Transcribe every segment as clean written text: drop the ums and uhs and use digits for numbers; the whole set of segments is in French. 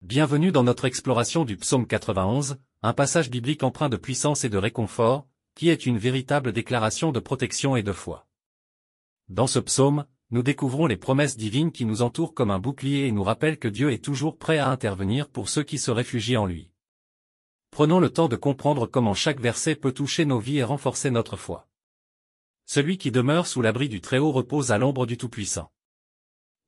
Bienvenue dans notre exploration du psaume 91, un passage biblique empreint de puissance et de réconfort, qui est une véritable déclaration de protection et de foi. Dans ce psaume, nous découvrons les promesses divines qui nous entourent comme un bouclier et nous rappellent que Dieu est toujours prêt à intervenir pour ceux qui se réfugient en lui. Prenons le temps de comprendre comment chaque verset peut toucher nos vies et renforcer notre foi. Celui qui demeure sous l'abri du Très-Haut repose à l'ombre du Tout-Puissant.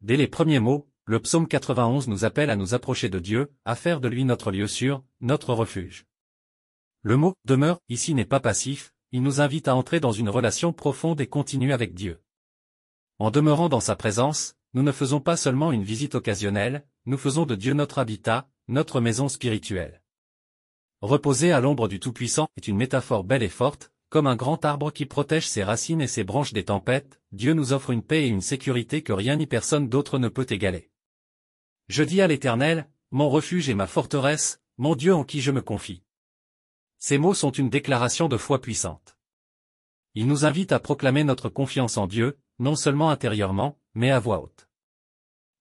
Dès les premiers mots, le psaume 91 nous appelle à nous approcher de Dieu, à faire de lui notre lieu sûr, notre refuge. Le mot « demeure » ici n'est pas passif, il nous invite à entrer dans une relation profonde et continue avec Dieu. En demeurant dans sa présence, nous ne faisons pas seulement une visite occasionnelle, nous faisons de Dieu notre habitat, notre maison spirituelle. Reposer à l'ombre du Tout-Puissant est une métaphore belle et forte, comme un grand arbre qui protège ses racines et ses branches des tempêtes, Dieu nous offre une paix et une sécurité que rien ni personne d'autre ne peut égaler. Je dis à l'Éternel, mon refuge et ma forteresse, mon Dieu en qui je me confie. Ces mots sont une déclaration de foi puissante. Ils nous invitent à proclamer notre confiance en Dieu, non seulement intérieurement, mais à voix haute.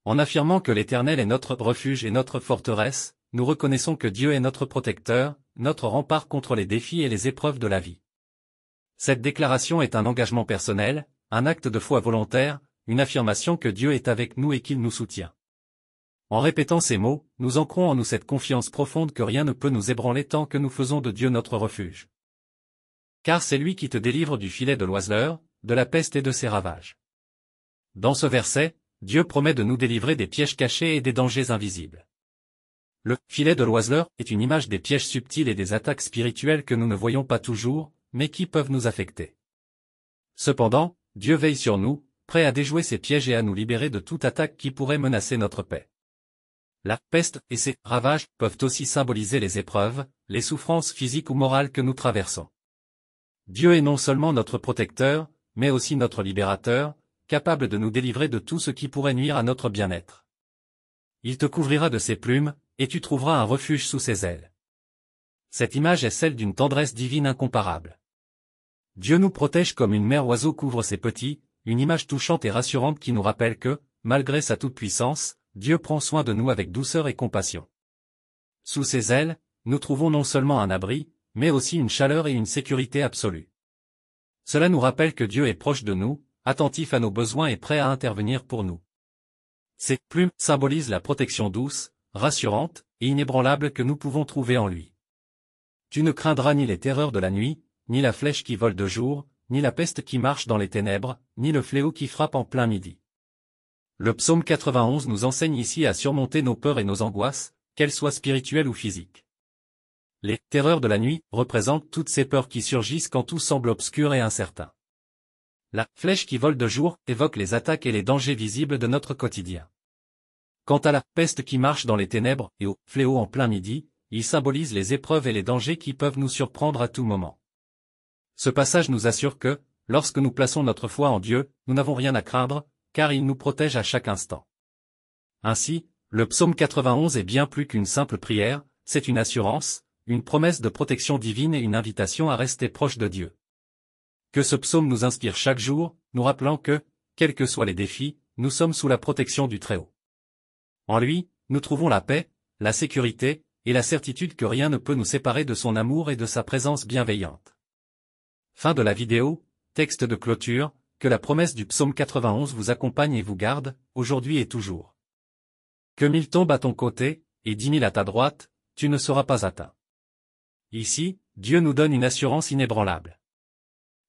En affirmant que l'Éternel est notre refuge et notre forteresse, nous reconnaissons que Dieu est notre protecteur, notre rempart contre les défis et les épreuves de la vie. Cette déclaration est un engagement personnel, un acte de foi volontaire, une affirmation que Dieu est avec nous et qu'il nous soutient. En répétant ces mots, nous ancrons en nous cette confiance profonde que rien ne peut nous ébranler tant que nous faisons de Dieu notre refuge. Car c'est lui qui te délivre du filet de l'oiseleur, de la peste et de ses ravages. Dans ce verset, Dieu promet de nous délivrer des pièges cachés et des dangers invisibles. Le filet de l'oiseleur est une image des pièges subtils et des attaques spirituelles que nous ne voyons pas toujours, mais qui peuvent nous affecter. Cependant, Dieu veille sur nous, prêt à déjouer ces pièges et à nous libérer de toute attaque qui pourrait menacer notre paix. La peste et ses ravages peuvent aussi symboliser les épreuves, les souffrances physiques ou morales que nous traversons. Dieu est non seulement notre protecteur, mais aussi notre libérateur, capable de nous délivrer de tout ce qui pourrait nuire à notre bien-être. Il te couvrira de ses plumes, et tu trouveras un refuge sous ses ailes. Cette image est celle d'une tendresse divine incomparable. Dieu nous protège comme une mère oiseau couvre ses petits, une image touchante et rassurante qui nous rappelle que, malgré sa toute-puissance, Dieu prend soin de nous avec douceur et compassion. Sous ses ailes, nous trouvons non seulement un abri, mais aussi une chaleur et une sécurité absolue. Cela nous rappelle que Dieu est proche de nous, attentif à nos besoins et prêt à intervenir pour nous. Ces plumes symbolisent la protection douce, rassurante et inébranlable que nous pouvons trouver en lui. Tu ne craindras ni les terreurs de la nuit, ni la flèche qui vole de jour, ni la peste qui marche dans les ténèbres, ni le fléau qui frappe en plein midi. Le psaume 91 nous enseigne ici à surmonter nos peurs et nos angoisses, qu'elles soient spirituelles ou physiques. Les terreurs de la nuit représentent toutes ces peurs qui surgissent quand tout semble obscur et incertain. La flèche qui vole de jour évoque les attaques et les dangers visibles de notre quotidien. Quant à la peste qui marche dans les ténèbres et au fléau en plein midi, il symbolise les épreuves et les dangers qui peuvent nous surprendre à tout moment. Ce passage nous assure que, lorsque nous plaçons notre foi en Dieu, nous n'avons rien à craindre, car il nous protège à chaque instant. Ainsi, le psaume 91 est bien plus qu'une simple prière, c'est une assurance, une promesse de protection divine et une invitation à rester proche de Dieu. Que ce psaume nous inspire chaque jour, nous rappelant que, quels que soient les défis, nous sommes sous la protection du Très-Haut. En lui, nous trouvons la paix, la sécurité, et la certitude que rien ne peut nous séparer de son amour et de sa présence bienveillante. Fin de la vidéo, texte de clôture, que la promesse du psaume 91 vous accompagne et vous garde, aujourd'hui et toujours. Que 1000 tombent à ton côté, et 10 000 à ta droite, tu ne seras pas atteint. Ici, Dieu nous donne une assurance inébranlable.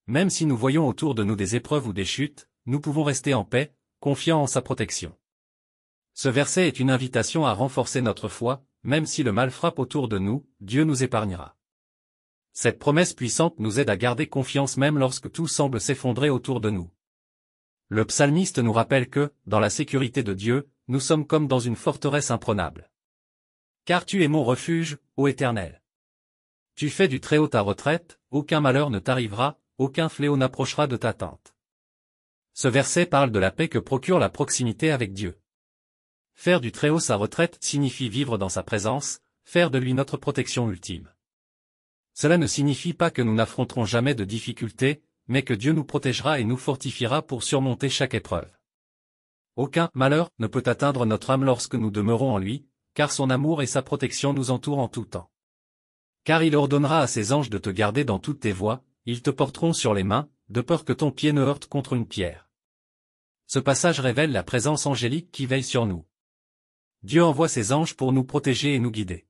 Même si nous voyons autour de nous des épreuves ou des chutes, nous pouvons rester en paix, confiants en sa protection. Ce verset est une invitation à renforcer notre foi, même si le mal frappe autour de nous, Dieu nous épargnera. Cette promesse puissante nous aide à garder confiance même lorsque tout semble s'effondrer autour de nous. Le psalmiste nous rappelle que, dans la sécurité de Dieu, nous sommes comme dans une forteresse imprenable. Car tu es mon refuge, ô Éternel. Tu fais du Très-Haut ta retraite, aucun malheur ne t'arrivera, aucun fléau n'approchera de ta tente. Ce verset parle de la paix que procure la proximité avec Dieu. Faire du Très-Haut sa retraite signifie vivre dans sa présence, faire de lui notre protection ultime. Cela ne signifie pas que nous n'affronterons jamais de difficultés, mais que Dieu nous protégera et nous fortifiera pour surmonter chaque épreuve. Aucun malheur ne peut atteindre notre âme lorsque nous demeurons en lui, car son amour et sa protection nous entourent en tout temps. Car il ordonnera à ses anges de te garder dans toutes tes voies, ils te porteront sur les mains, de peur que ton pied ne heurte contre une pierre. Ce passage révèle la présence angélique qui veille sur nous. Dieu envoie ses anges pour nous protéger et nous guider.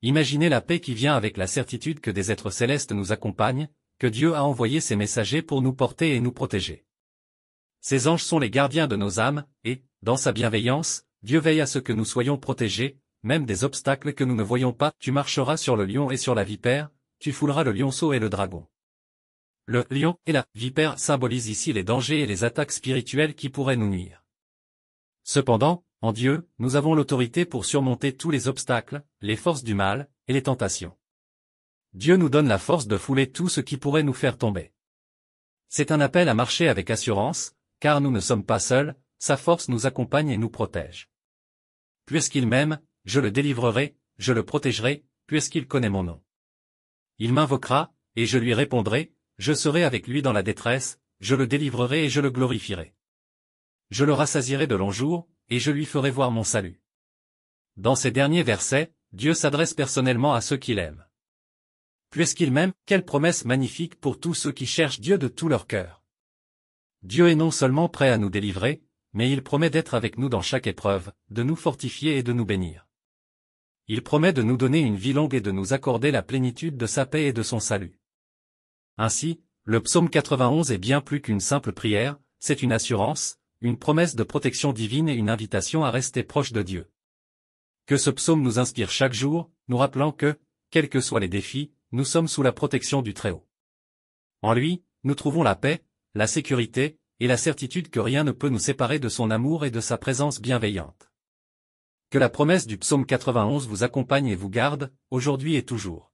Imaginez la paix qui vient avec la certitude que des êtres célestes nous accompagnent, que Dieu a envoyé ses messagers pour nous porter et nous protéger. Ces anges sont les gardiens de nos âmes, et, dans sa bienveillance, Dieu veille à ce que nous soyons protégés, même des obstacles que nous ne voyons pas. Tu marcheras sur le lion et sur la vipère, tu fouleras le lionceau et le dragon. Le lion et la vipère symbolisent ici les dangers et les attaques spirituelles qui pourraient nous nuire. Cependant, en Dieu, nous avons l'autorité pour surmonter tous les obstacles, les forces du mal, et les tentations. Dieu nous donne la force de fouler tout ce qui pourrait nous faire tomber. C'est un appel à marcher avec assurance, car nous ne sommes pas seuls, sa force nous accompagne et nous protège. Puisqu'il m'aime, je le délivrerai, je le protégerai, puisqu'il connaît mon nom. Il m'invoquera, et je lui répondrai, je serai avec lui dans la détresse, je le délivrerai et je le glorifierai. Je le rassasierai de longs jours, et je lui ferai voir mon salut. Dans ces derniers versets, Dieu s'adresse personnellement à ceux qu'il aime. Puisqu'il m'aime, quelle promesse magnifique pour tous ceux qui cherchent Dieu de tout leur cœur. Dieu est non seulement prêt à nous délivrer, mais il promet d'être avec nous dans chaque épreuve, de nous fortifier et de nous bénir. Il promet de nous donner une vie longue et de nous accorder la plénitude de sa paix et de son salut. Ainsi, le psaume 91 est bien plus qu'une simple prière, c'est une assurance, une promesse de protection divine et une invitation à rester proche de Dieu. Que ce psaume nous inspire chaque jour, nous rappelant que, quels que soient les défis, nous sommes sous la protection du Très-Haut. En lui, nous trouvons la paix, la sécurité, et la certitude que rien ne peut nous séparer de son amour et de sa présence bienveillante. Que la promesse du psaume 91 vous accompagne et vous garde, aujourd'hui et toujours.